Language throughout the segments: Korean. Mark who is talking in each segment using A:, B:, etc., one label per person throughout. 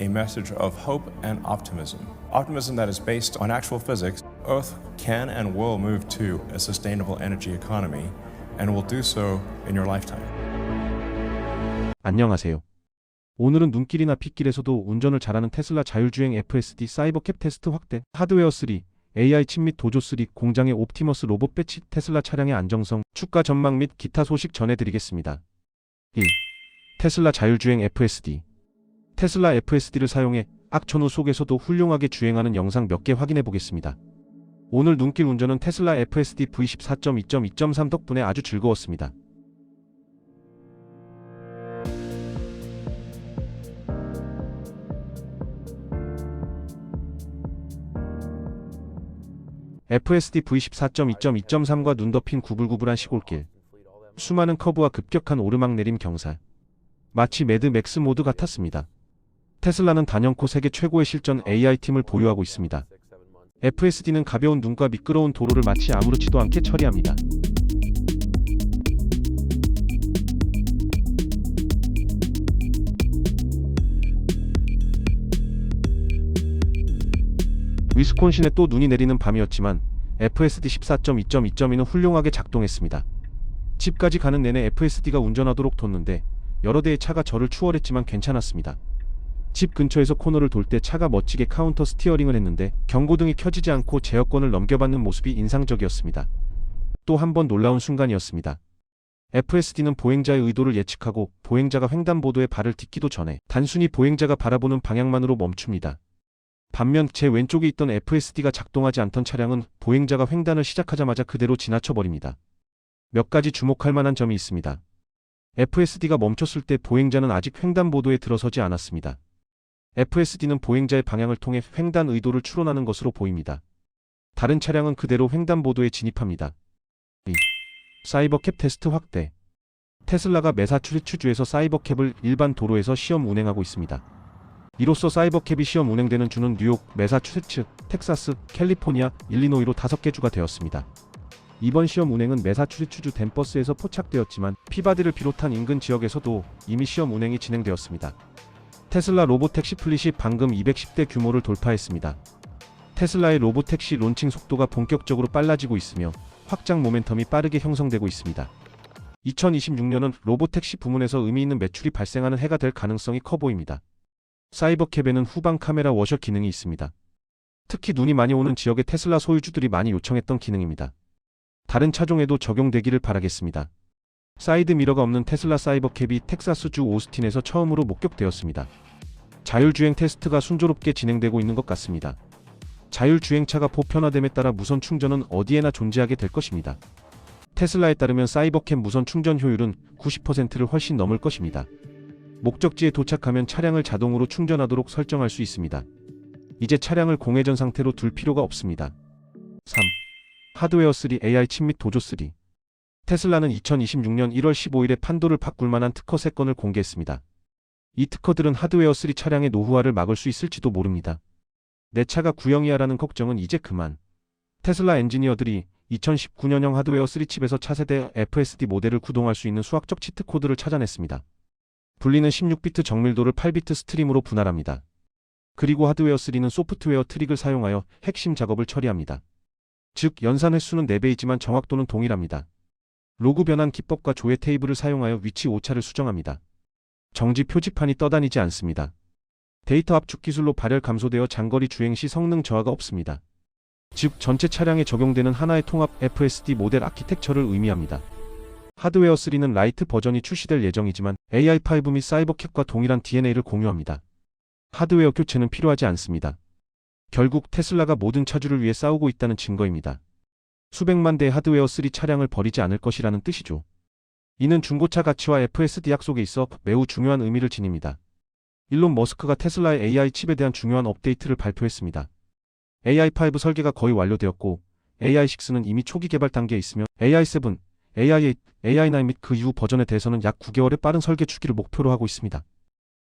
A: a message of hope and optimism. Optimism that is based on actual physics. Earth can and will move to a sustainable energy economy and will do so in your lifetime.
B: 안녕하세요. 오늘은 눈길이나 빗길에서도 운전을 잘하는 테슬라 자율주행 FSD 사이버캡 테스트 확대, 하드웨어 3, AI 칩 및 도조 3, 공장의 옵티머스 로봇 배치, 테슬라 차량의 안정성, 주가 전망 및 기타 소식 전해드리겠습니다. 1. 테슬라 자율주행 FSD. 테슬라 FSD를 사용해 악천후 속에서도 훌륭하게 주행하는 영상 몇 개 확인해 보겠습니다. 오늘 눈길 운전은 테슬라 FSD V14.2.2.3 덕분에 아주 즐거웠습니다. FSD V14.2.2.3과 눈 덮인 구불구불한 시골길. 수많은 커브와 급격한 오르막내림 경사. 마치 매드맥스 모드 같았습니다. 테슬라는 단연코 세계 최고의 실전 AI팀을 보유하고 있습니다. FSD는 가벼운 눈과 미끄러운 도로를 마치 아무렇지도 않게 처리합니다. 위스콘신에 또 눈이 내리는 밤이었지만 FSD 14.2.2.2는 훌륭하게 작동했습니다. 집까지 가는 내내 FSD가 운전하도록 뒀는데 여러 대의 차가 저를 추월했지만 괜찮았습니다. 집 근처에서 코너를 돌 때 차가 멋지게 카운터 스티어링을 했는데 경고등이 켜지지 않고 제어권을 넘겨받는 모습이 인상적이었습니다. 또 한 번 놀라운 순간이었습니다. FSD는 보행자의 의도를 예측하고 보행자가 횡단보도에 발을 딛기도 전에 단순히 보행자가 바라보는 방향만으로 멈춥니다. 반면 제 왼쪽에 있던 FSD가 작동하지 않던 차량은 보행자가 횡단을 시작하자마자 그대로 지나쳐버립니다. 몇 가지 주목할 만한 점이 있습니다. FSD가 멈췄을 때 보행자는 아직 횡단보도에 들어서지 않았습니다. FSD는 보행자의 방향을 통해 횡단 의도를 추론하는 것으로 보입니다. 다른 차량은 그대로 횡단보도에 진입합니다. 2. 사이버캡 테스트 확대. 테슬라가 매사추세츠주에서 사이버캡을 일반 도로에서 시험 운행하고 있습니다. 이로써 사이버캡이 시험 운행되는 주는 뉴욕, 매사추세츠, 텍사스, 캘리포니아, 일리노이로 5개 주가 되었습니다. 이번 시험 운행은 매사추세츠주 댄버스에서 포착되었지만 피바디를 비롯한 인근 지역에서도 이미 시험 운행이 진행되었습니다. 테슬라 로보택시 플릿이 방금 210대 규모를 돌파했습니다. 테슬라의 로보택시 론칭 속도가 본격적으로 빨라지고 있으며 확장 모멘텀이 빠르게 형성되고 있습니다. 2026년은 로보택시 부문에서 의미 있는 매출이 발생하는 해가 될 가능성이 커 보입니다. 사이버캡에는 후방 카메라 워셔 기능이 있습니다. 특히 눈이 많이 오는 지역의 테슬라 소유주들이 많이 요청했던 기능입니다. 다른 차종에도 적용되기를 바라겠습니다. 사이드 미러가 없는 테슬라 사이버캡이 텍사스주 오스틴에서 처음으로 목격되었습니다. 자율주행 테스트가 순조롭게 진행되고 있는 것 같습니다. 자율주행차가 보편화됨에 따라 무선 충전은 어디에나 존재하게 될 것입니다. 테슬라에 따르면 사이버캡 무선 충전 효율은 90%를 훨씬 넘을 것입니다. 목적지에 도착하면 차량을 자동으로 충전하도록 설정할 수 있습니다. 이제 차량을 공회전 상태로 둘 필요가 없습니다. 3. 하드웨어 3 AI 칩 및 도조 3. 테슬라는 2026년 1월 15일에 판도를 바꿀 만한 특허 3건을 공개했습니다. 이 특허들은 하드웨어 3 차량의 노후화를 막을 수 있을지도 모릅니다. 내 차가 구형이야라는 걱정은 이제 그만. 테슬라 엔지니어들이 2019년형 하드웨어 3 칩에서 차세대 FSD 모델을 구동할 수 있는 수학적 치트 코드를 찾아냈습니다. 분리는 16비트 정밀도를 8비트 스트림으로 분할합니다. 그리고 하드웨어 3는 소프트웨어 트릭을 사용하여 핵심 작업을 처리합니다. 즉 연산 횟수는 4배이지만 정확도는 동일합니다. 로그 변환 기법과 조회 테이블을 사용하여 위치 오차를 수정합니다. 정지 표지판이 떠다니지 않습니다. 데이터 압축 기술로 발열 감소되어 장거리 주행 시 성능 저하가 없습니다. 즉 전체 차량에 적용되는 하나의 통합 FSD 모델 아키텍처를 의미합니다. 하드웨어 3는 라이트 버전이 출시될 예정이지만 AI5 및 사이버캡과 동일한 DNA를 공유합니다. 하드웨어 교체는 필요하지 않습니다. 결국 테슬라가 모든 차주를 위해 싸우고 있다는 증거입니다. 수백만 대의 하드웨어 3 차량을 버리지 않을 것이라는 뜻이죠. 이는 중고차 가치와 FSD 약속에 있어 매우 중요한 의미를 지닙니다. 일론 머스크가 테슬라의 AI 칩에 대한 중요한 업데이트를 발표했습니다. AI5 설계가 거의 완료되었고 AI6는 이미 초기 개발 단계에 있으며 AI7, AI8, AI9 및 그 이후 버전에 대해서는 약 9개월의 빠른 설계 주기를 목표로 하고 있습니다.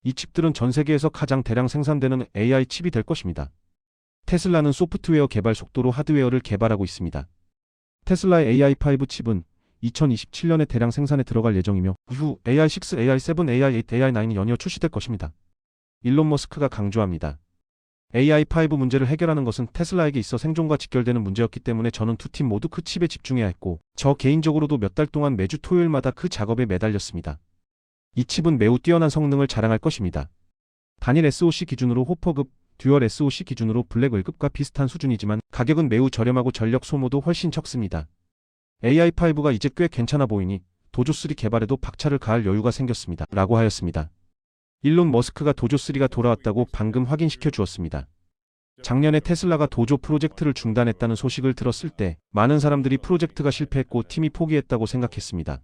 B: 이 칩들은 전 세계에서 가장 대량 생산되는 AI 칩이 될 것입니다. 테슬라는 소프트웨어 개발 속도로 하드웨어를 개발하고 있습니다. 테슬라의 AI5 칩은 2027년에 대량 생산에 들어갈 예정이며 이후 AI6, AI7, AI8, AI9이 연이어 출시될 것입니다. 일론 머스크가 강조합니다. AI5 문제를 해결하는 것은 테슬라에게 있어 생존과 직결되는 문제였기 때문에 저는 두 팀 모두 그 칩에 집중해야 했고, 저 개인적으로도 몇 달 동안 매주 토요일마다 그 작업에 매달렸습니다. 이 칩은 매우 뛰어난 성능을 자랑할 것입니다. 단일 SoC 기준으로 호퍼급, 듀얼 SoC 기준으로 블랙웰급과 비슷한 수준이지만 가격은 매우 저렴하고 전력 소모도 훨씬 적습니다. AI5가 이제 꽤 괜찮아 보이니 도조3 개발에도 박차를 가할 여유가 생겼습니다. 라고 하였습니다. 일론 머스크가 도조3가 돌아왔다고 방금 확인시켜 주었습니다. 작년에 테슬라가 도조 프로젝트를 중단했다는 소식을 들었을 때 많은 사람들이 프로젝트가 실패했고 팀이 포기했다고 생각했습니다.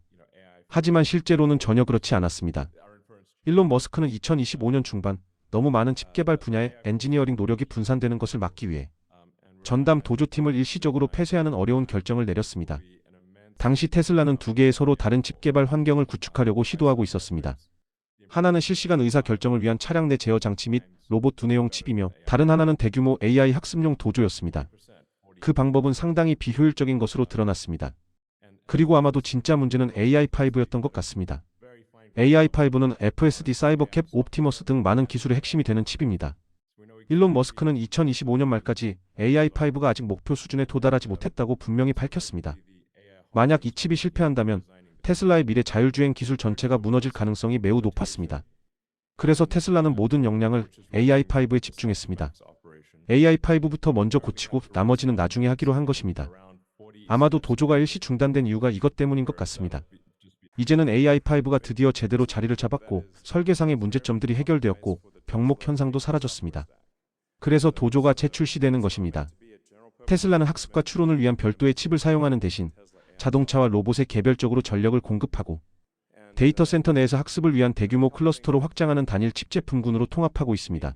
B: 하지만 실제로는 전혀 그렇지 않았습니다. 일론 머스크는 2025년 중반 너무 많은 칩 개발 분야의 엔지니어링 노력이 분산되는 것을 막기 위해 전담 도조팀을 일시적으로 폐쇄하는 어려운 결정을 내렸습니다. 당시 테슬라는 두 개의 서로 다른 칩 개발 환경을 구축하려고 시도하고 있었습니다. 하나는 실시간 의사 결정을 위한 차량 내 제어 장치 및 로봇 두뇌용 칩이며 다른 하나는 대규모 AI 학습용 도조였습니다. 그 방법은 상당히 비효율적인 것으로 드러났습니다. 그리고 아마도 진짜 문제는 AI5였던 것 같습니다. AI5는 FSD, 사이버캡, 옵티머스 등 많은 기술의 핵심이 되는 칩입니다. 일론 머스크는 2025년 말까지 AI5가 아직 목표 수준에 도달하지 못했다고 분명히 밝혔습니다. 만약 이 칩이 실패한다면 테슬라의 미래 자율주행 기술 전체가 무너질 가능성이 매우 높았습니다. 그래서 테슬라는 모든 역량을 AI5에 집중했습니다. AI5부터 먼저 고치고 나머지는 나중에 하기로 한 것입니다. 아마도 도조가 일시 중단된 이유가 이것 때문인 것 같습니다. 이제는 AI5가 드디어 제대로 자리를 잡았고 설계상의 문제점들이 해결되었고 병목 현상도 사라졌습니다. 그래서 도조가 재출시되는 것입니다. 테슬라는 학습과 추론을 위한 별도의 칩을 사용하는 대신 자동차와 로봇에 개별적으로 전력을 공급하고 데이터 센터 내에서 학습을 위한 대규모 클러스터로 확장하는 단일 칩 제품군으로 통합하고 있습니다.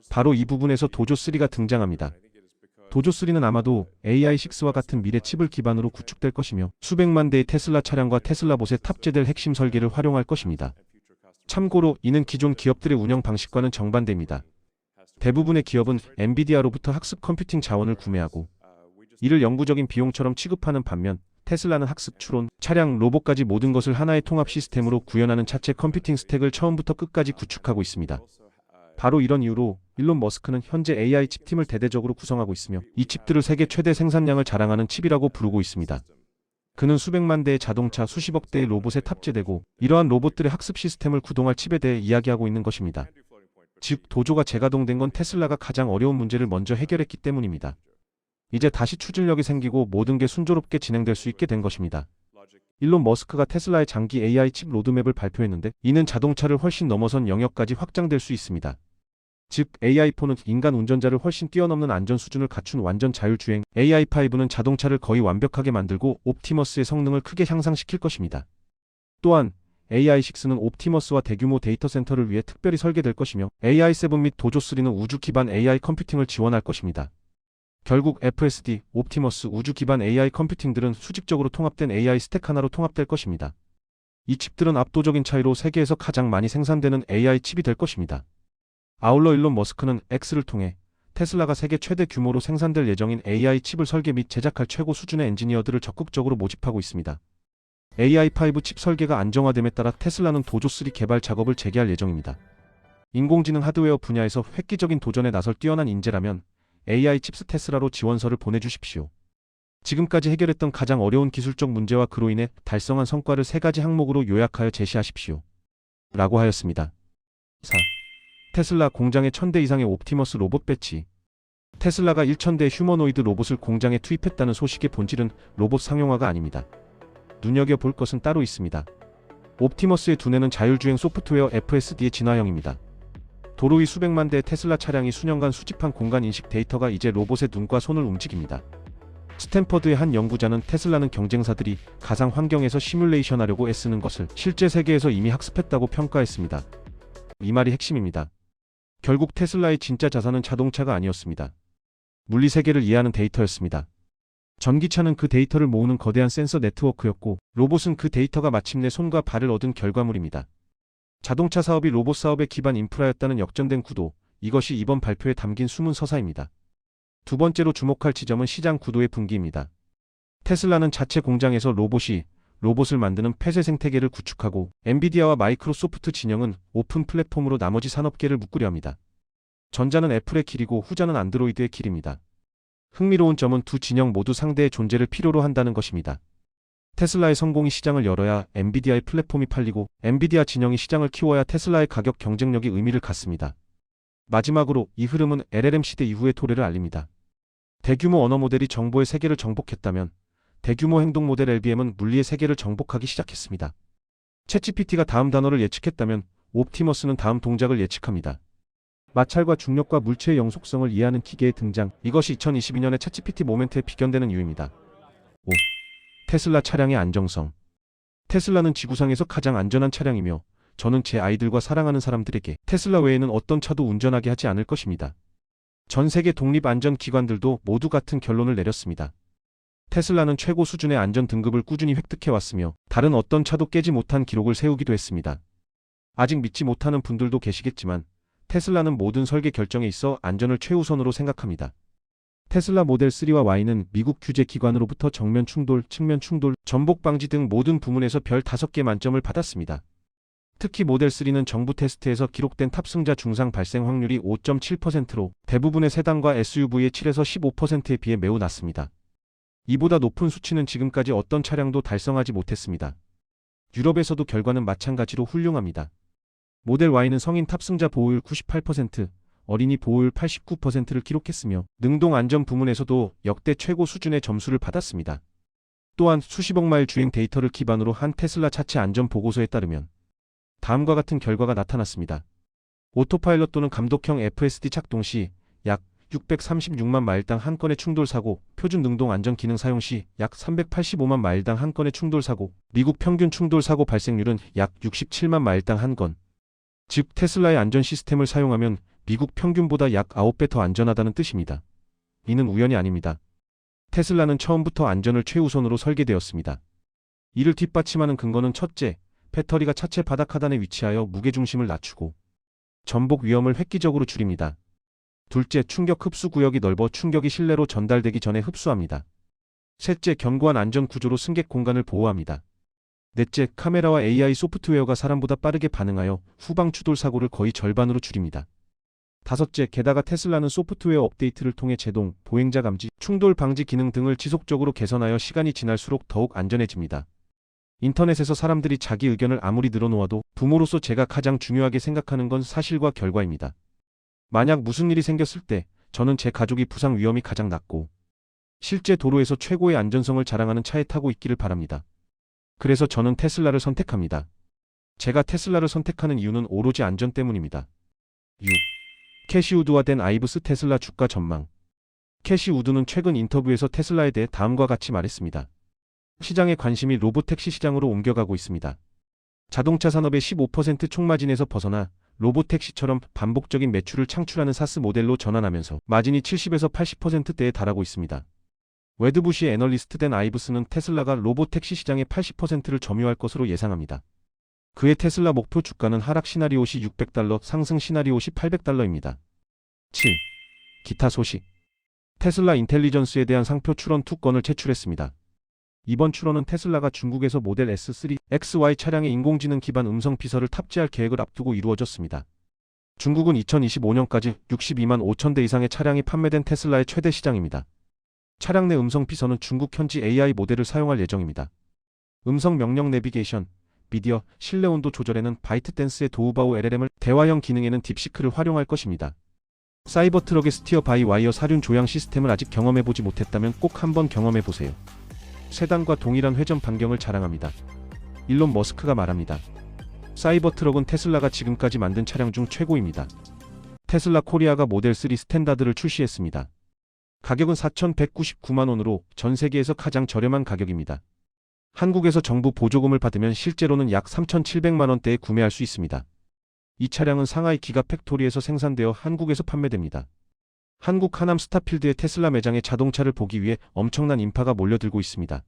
B: 바로 이 부분에서 도조3가 등장합니다. 도조3는 아마도 AI6와 같은 미래 칩을 기반으로 구축될 것이며 수백만 대의 테슬라 차량과 테슬라봇에 탑재될 핵심 설계를 활용할 것입니다. 참고로 이는 기존 기업들의 운영 방식과는 정반대입니다. 대부분의 기업은 엔비디아로부터 학습 컴퓨팅 자원을 구매하고 이를 영구적인 비용처럼 취급하는 반면 테슬라는 학습, 추론, 차량, 로봇까지 모든 것을 하나의 통합 시스템으로 구현하는 차체 컴퓨팅 스택을 처음부터 끝까지 구축하고 있습니다. 바로 이런 이유로 일론 머스크는 현재 AI 칩팀을 대대적으로 구성하고 있으며 이 칩들을 세계 최대 생산량을 자랑하는 칩이라고 부르고 있습니다. 그는 수백만 대의 자동차, 수십억 대의 로봇에 탑재되고 이러한 로봇들의 학습 시스템을 구동할 칩에 대해 이야기하고 있는 것입니다. 즉, 도조가 재가동된 건 테슬라가 가장 어려운 문제를 먼저 해결했기 때문입니다. 이제 다시 추진력이 생기고 모든 게 순조롭게 진행될 수 있게 된 것입니다. 일론 머스크가 테슬라의 장기 AI 칩 로드맵을 발표했는데 이는 자동차를 훨씬 넘어선 영역까지 확장될 수 있습니다. 즉, AI4는 인간 운전자를 훨씬 뛰어넘는 안전 수준을 갖춘 완전 자율주행, AI5는 자동차를 거의 완벽하게 만들고 옵티머스의 성능을 크게 향상시킬 것입니다. 또한 AI6는 옵티머스와 대규모 데이터 센터를 위해 특별히 설계될 것이며 AI7 및 도조3는 우주 기반 AI 컴퓨팅을 지원할 것입니다. 결국 FSD, 옵티머스, 우주 기반 AI 컴퓨팅들은 수직적으로 통합된 AI 스택 하나로 통합될 것입니다. 이 칩들은 압도적인 차이로 세계에서 가장 많이 생산되는 AI 칩이 될 것입니다. 아울러 일론 머스크는 X를 통해 테슬라가 세계 최대 규모로 생산될 예정인 AI 칩을 설계 및 제작할 최고 수준의 엔지니어들을 적극적으로 모집하고 있습니다. AI5 칩 설계가 안정화됨에 따라 테슬라는 도조3 개발 작업을 재개할 예정입니다. 인공지능 하드웨어 분야에서 획기적인 도전에 나설 뛰어난 인재라면 AI 칩스 테슬라로 지원서를 보내주십시오. 지금까지 해결했던 가장 어려운 기술적 문제와 그로 인해 달성한 성과를 3가지 항목으로 요약하여 제시하십시오. 라고 하였습니다. 4. 테슬라 공장에 1000대 이상의 옵티머스 로봇 배치. 테슬라가 1000대의 휴머노이드 로봇을 공장에 투입했다는 소식의 본질은 로봇 상용화가 아닙니다. 눈여겨볼 것은 따로 있습니다. 옵티머스의 두뇌는 자율주행 소프트웨어 FSD의 진화형입니다. 도로 위 수백만 대의 테슬라 차량이 수년간 수집한 공간 인식 데이터가 이제 로봇의 눈과 손을 움직입니다. 스탠퍼드의 한 연구자는 테슬라는 경쟁사들이 가상 환경에서 시뮬레이션하려고 애쓰는 것을 실제 세계에서 이미 학습했다고 평가했습니다. 이 말이 핵심입니다. 결국 테슬라의 진짜 자산은 자동차가 아니었습니다. 물리 세계를 이해하는 데이터였습니다. 전기차는 그 데이터를 모으는 거대한 센서 네트워크였고 로봇은 그 데이터가 마침내 손과 발을 얻은 결과물입니다. 자동차 사업이 로봇 사업의 기반 인프라였다는 역전된 구도, 이것이 이번 발표에 담긴 숨은 서사입니다. 두 번째로 주목할 지점은 시장 구도의 분기입니다. 테슬라는 자체 공장에서 로봇을 만드는 폐쇄 생태계를 구축하고 엔비디아와 마이크로소프트 진영은 오픈 플랫폼으로 나머지 산업계를 묶으려 합니다. 전자는 애플의 길이고 후자는 안드로이드의 길입니다. 흥미로운 점은 두 진영 모두 상대의 존재를 필요로 한다는 것입니다. 테슬라의 성공이 시장을 열어야 엔비디아의 플랫폼이 팔리고 엔비디아 진영이 시장을 키워야 테슬라의 가격 경쟁력이 의미를 갖습니다. 마지막으로 이 흐름은 LLM 시대 이후의 도래를 알립니다. 대규모 언어 모델이 정보의 세계를 정복했다면 대규모 행동 모델 LBM은 물리의 세계를 정복하기 시작했습니다. 챗GPT가 다음 단어를 예측했다면 옵티머스는 다음 동작을 예측합니다. 마찰과 중력과 물체의 영속성을 이해하는 기계의 등장, 이것이 2022년의 챗GPT 모멘트에 비견되는 이유입니다. 5. 테슬라 차량의 안정성. 테슬라는 지구상에서 가장 안전한 차량이며 저는 제 아이들과 사랑하는 사람들에게 테슬라 외에는 어떤 차도 운전하게 하지 않을 것입니다. 전 세계 독립안전기관들도 모두 같은 결론을 내렸습니다. 테슬라는 최고 수준의 안전 등급을 꾸준히 획득해왔으며 다른 어떤 차도 깨지 못한 기록을 세우기도 했습니다. 아직 믿지 못하는 분들도 계시겠지만 테슬라는 모든 설계 결정에 있어 안전을 최우선으로 생각합니다. 테슬라 모델 3와 Y는 미국 규제 기관으로부터 정면 충돌, 측면 충돌, 전복 방지 등 모든 부문에서 별 5개 만점을 받았습니다. 특히 모델 3는 정부 테스트에서 기록된 탑승자 중상 발생 확률이 5.7%로 대부분의 세단과 SUV의 7에서 15%에 비해 매우 낮습니다. 이보다 높은 수치는 지금까지 어떤 차량도 달성하지 못했습니다. 유럽에서도 결과는 마찬가지로 훌륭합니다. 모델 Y는 성인 탑승자 보호율 98%, 어린이 보호율 89%를 기록했으며 능동 안전 부문에서도 역대 최고 수준의 점수를 받았습니다. 또한 수십억 마일 주행 데이터를 기반으로 한 테슬라 차체 안전 보고서에 따르면 다음과 같은 결과가 나타났습니다. 오토파일럿 또는 감독형 FSD 작동 시 약 636만 마일당 한 건의 충돌 사고, 표준 능동 안전 기능 사용 시 약 385만 마일당 한 건의 충돌 사고, 미국 평균 충돌 사고 발생률은 약 67만 마일당 한 건. 즉 테슬라의 안전 시스템을 사용하면 미국 평균보다 약 9배 더 안전하다는 뜻입니다. 이는 우연이 아닙니다. 테슬라는 처음부터 안전을 최우선으로 설계되었습니다. 이를 뒷받침하는 근거는 첫째, 배터리가 차체 바닥 하단에 위치하여 무게중심을 낮추고 전복 위험을 획기적으로 줄입니다. 둘째, 충격 흡수 구역이 넓어 충격이 실내로 전달되기 전에 흡수합니다. 셋째, 견고한 안전 구조로 승객 공간을 보호합니다. 넷째, 카메라와 AI 소프트웨어가 사람보다 빠르게 반응하여 후방 추돌 사고를 거의 절반으로 줄입니다. 다섯째, 게다가 테슬라는 소프트웨어 업데이트를 통해 제동, 보행자 감지, 충돌 방지 기능 등을 지속적으로 개선하여 시간이 지날수록 더욱 안전해집니다. 인터넷에서 사람들이 자기 의견을 아무리 늘어놓아도 부모로서 제가 가장 중요하게 생각하는 건 사실과 결과입니다. 만약 무슨 일이 생겼을 때 저는 제 가족이 부상 위험이 가장 낮고 실제 도로에서 최고의 안전성을 자랑하는 차에 타고 있기를 바랍니다. 그래서 저는 테슬라를 선택합니다. 제가 테슬라를 선택하는 이유는 오로지 안전 때문입니다. 6. 캐시 우드와 댄 아이브스 테슬라 주가 전망. 캐시 우드는 최근 인터뷰에서 테슬라에 대해 다음과 같이 말했습니다. 시장의 관심이 로보택시 시장으로 옮겨가고 있습니다. 자동차 산업의 15% 총마진에서 벗어나 로보택시처럼 반복적인 매출을 창출하는 사스 모델로 전환하면서 마진이 70에서 80%대에 달하고 있습니다. 웨드부시의 애널리스트 댄 아이브스는 테슬라가 로보택시 시장의 80%를 점유할 것으로 예상합니다. 그의 테슬라 목표 주가는 하락 시나리오 시 $600, 상승 시나리오 시 $800입니다. 7. 기타 소식. 테슬라 인텔리전스에 대한 상표 출원 2건을 제출했습니다. 이번 출원은 테슬라가 중국에서 모델 S3, XY 차량에 인공지능 기반 음성 비서를 탑재할 계획을 앞두고 이루어졌습니다. 중국은 2025년까지 62만 5천 대 이상의 차량이 판매된 테슬라의 최대 시장입니다. 차량 내 음성 비서는 중국 현지 AI 모델을 사용할 예정입니다. 음성 명령 내비게이션, 미디어, 실내 온도 조절에는 바이트댄스의 도우바오 LLM을, 대화형 기능에는 딥시크를 활용할 것입니다. 사이버트럭의 스티어 바이 와이어 사륜 조향 시스템을 아직 경험해보지 못했다면 꼭 한번 경험해보세요. 세단과 동일한 회전 반경을 자랑합니다. 일론 머스크가 말합니다. 사이버트럭은 테슬라가 지금까지 만든 차량 중 최고입니다. 테슬라 코리아가 모델 3 스탠다드를 출시했습니다. 가격은 4,199만 원으로 전 세계에서 가장 저렴한 가격입니다. 한국에서 정부 보조금을 받으면 실제로는 약 3,700만 원대에 구매할 수 있습니다. 이 차량은 상하이 기가팩토리에서 생산되어 한국에서 판매됩니다. 한국 하남 스타필드의 테슬라 매장에 자동차를 보기 위해 엄청난 인파가 몰려들고 있습니다.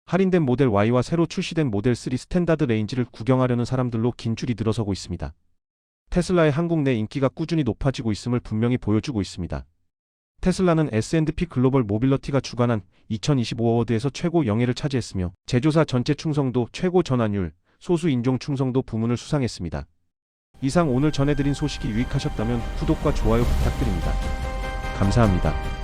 B: 할인된 모델 Y와 새로 출시된 모델 3 스탠다드 레인지를 구경하려는 사람들로 긴 줄이 늘어서고 있습니다. 테슬라의 한국 내 인기가 꾸준히 높아지고 있음을 분명히 보여주고 있습니다. 테슬라는 S&P 글로벌 모빌리티가 주관한 2025 어워드에서 최고 영예를 차지했으며 제조사 전체 충성도 최고 전환율, 소수 인종 충성도 부문을 수상했습니다. 이상 오늘 전해드린 소식이 유익하셨다면 구독과 좋아요 부탁드립니다. 감사합니다.